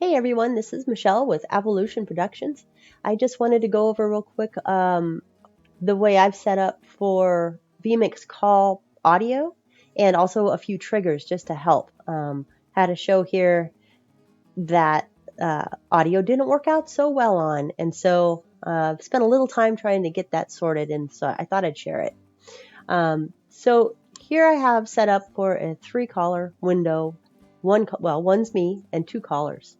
Hey everyone, this is Michelle with Evolution Productions. I just wanted to go over real quick the way I've set up for Vmix Call audio and also a few triggers just to help. Had a show here that audio didn't work out so well on, and so spent a little time trying to get that sorted, and so I thought I'd share it. So here I have set up for a 3-caller window. One's me and 2 callers.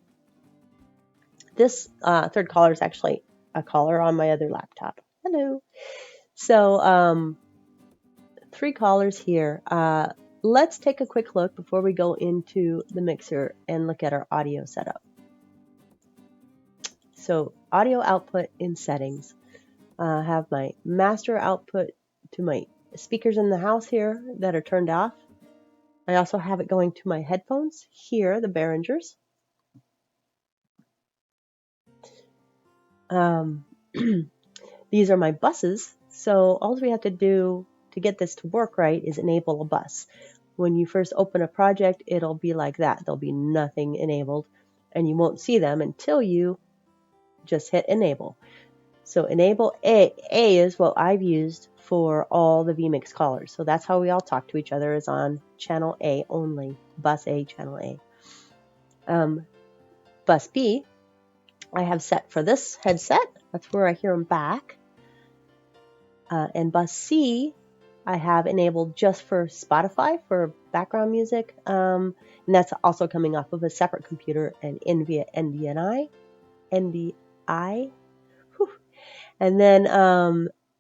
This third caller is actually a caller on my other laptop. Hello. So 3 callers here. Let's take a quick look before we go into the mixer and look at our audio setup. So audio output in settings. I have my master output to my speakers in the house here that are turned off. I also have it going to my headphones here, the Behringers. These are my buses. So all we have to do to get this to work right is enable a bus. When you first open a project, it'll be like that. There'll be nothing enabled, and you won't see them until you just hit enable. So enable A is what I've used for all the Vmix callers. So that's how we all talk to each other, is on channel A only, bus A, channel A. Bus B, I have set for this headset. That's where I hear them back. And bus C, I have enabled just for Spotify for background music. And that's also coming off of a separate computer and in via NDI. Whew. And then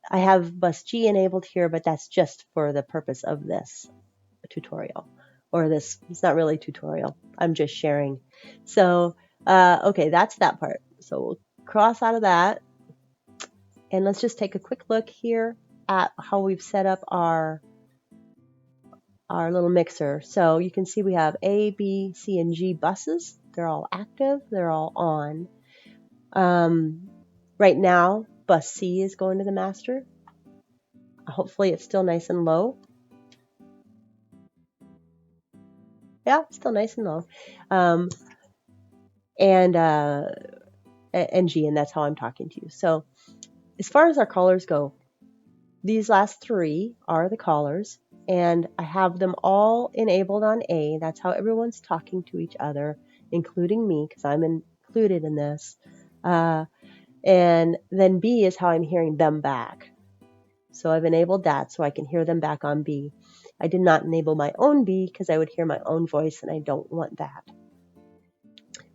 I have bus G enabled here, but that's just for the purpose of this tutorial. Or this, it's not really tutorial. I'm just sharing. So, okay, that's that part. So we'll cross out of that. And let's just take a quick look here at how we've set up our little mixer. So you can see we have A, B, C, and G buses. They're all active. They're all on. Right now, bus C is going to the master. Hopefully it's still nice and low. Yeah, it's still nice and low. And G, and that's how I'm talking to you. So as far as our callers go, these last 3 are the callers, and I have them all enabled on A. That's how everyone's talking to each other, including me, because I'm included in this. And then B is how I'm hearing them back. So I've enabled that so I can hear them back on B. I did not enable my own B because I would hear my own voice, and I don't want that.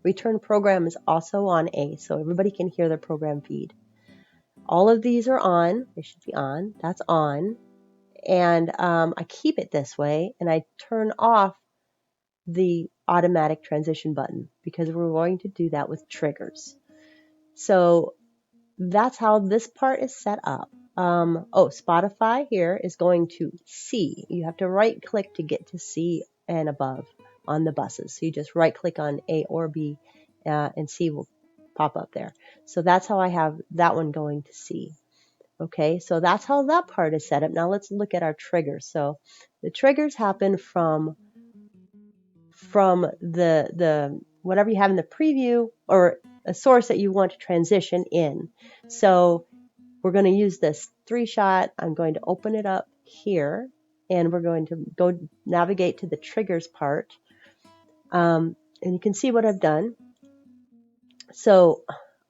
Return program is also on A, so everybody can hear the program feed. All of these are on. They should be on. That's on. And I keep it this way, and I turn off the automatic transition button because we're going to do that with triggers. So that's how this part is set up. Spotify here is going to C. You have to right click to get to C and above on the buses. So you just right click on A or B and C will pop up there. So that's how I have that one going to C. Okay, so that's how that part is set up. Now let's look at our triggers. So the triggers happen from the whatever you have in the preview or a source that you want to transition in. So we're going to use this 3-shot. I'm going to open it up here, and we're going to go navigate to the triggers part. And you can see what I've done. So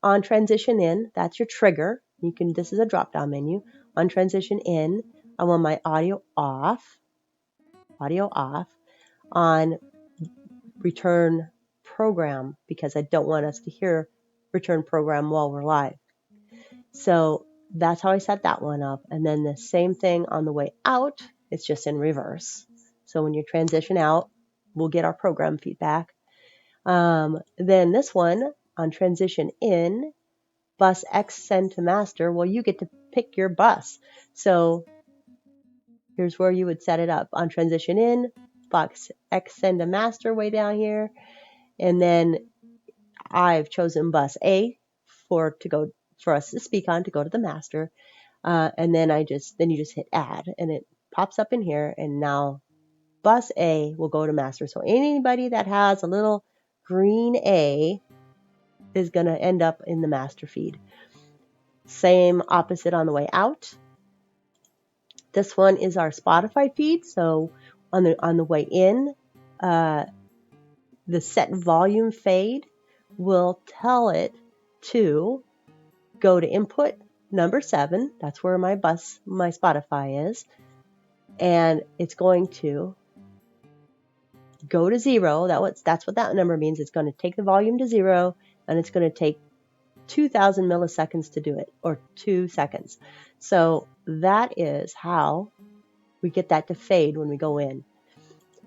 on transition in, that's your trigger. This is a drop-down menu. On transition in, I want my audio off. On return program, because I don't want us to hear return program while we're live. So that's how I set that one up. And then the same thing on the way out, it's just in reverse. So when you transition out, we'll get our program feedback. Then this one on transition in, bus X send to master, well, you get to pick your bus. So here's where you would set it up. On transition in, bus X send to master way down here. And then I've chosen bus A for us to speak on, to go to the master. And then you just hit add, and it pops up in here. And now bus A will go to master. So anybody that has a little green A is going to end up in the master feed. Same opposite on the way out. This one is our Spotify feed. So on the way in, the set volume fade will tell it to go to input number 7. That's where my Spotify is. And it's going to go to 0. That's what that number means. It's going to take the volume to 0, and it's going to take 2,000 milliseconds to do it, or 2 seconds. So that is how we get that to fade when we go in.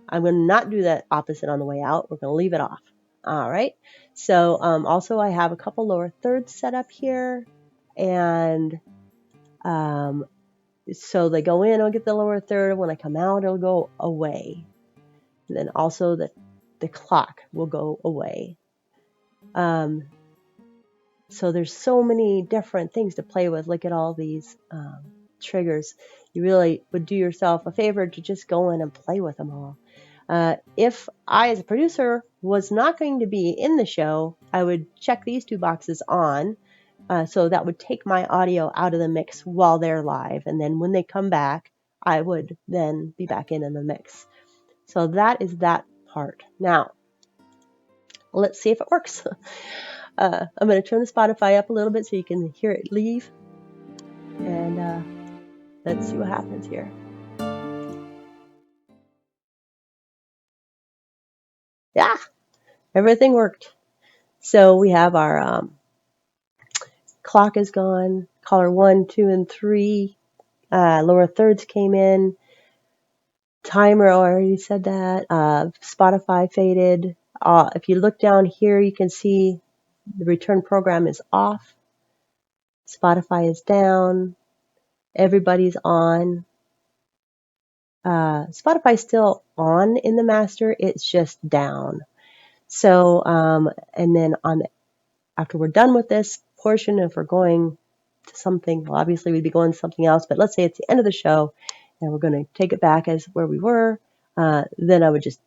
I'm going to not do that opposite on the way out. We're going to leave it off. All right. So also I have a couple lower thirds set up here, and so they go in, I'll get the lower third. When I come out, it'll go away. And then also the clock will go away. So there's so many different things to play with. Look at all these triggers. You really would do yourself a favor to just go in and play with them all. If I, as a producer, was not going to be in the show, I would check these 2 boxes on. So that would take my audio out of the mix while they're live. And then when they come back, I would then be back in the mix. So that is that part. Now, let's see if it works. I'm going to turn the Spotify up a little bit so you can hear it leave. And let's see what happens here. Yeah, everything worked. So we have our clock is gone. Caller 1, 2, and 3. Lower thirds came in. Timer, I already said that. Spotify faded. If you look down here, you can see the return program is off. Spotify is down. Everybody's on. Spotify's still on in the master. It's just down. So, and then after we're done with this portion, if we're going to something, well, obviously we'd be going to something else, but let's say it's the end of the show and we're going to take it back as where we were, then I would just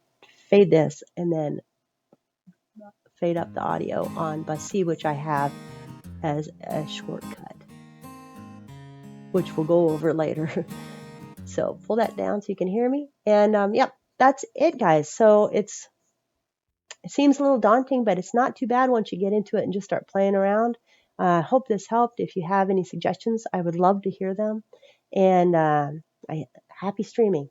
fade this and then fade up the audio on bus C, which I have as a shortcut, which we'll go over later. So pull that down so you can hear me. And yep, that's it, guys. So it seems a little daunting, but it's not too bad once you get into it and just start playing around. I hope this helped. If you have any suggestions, I would love to hear them. And happy streaming.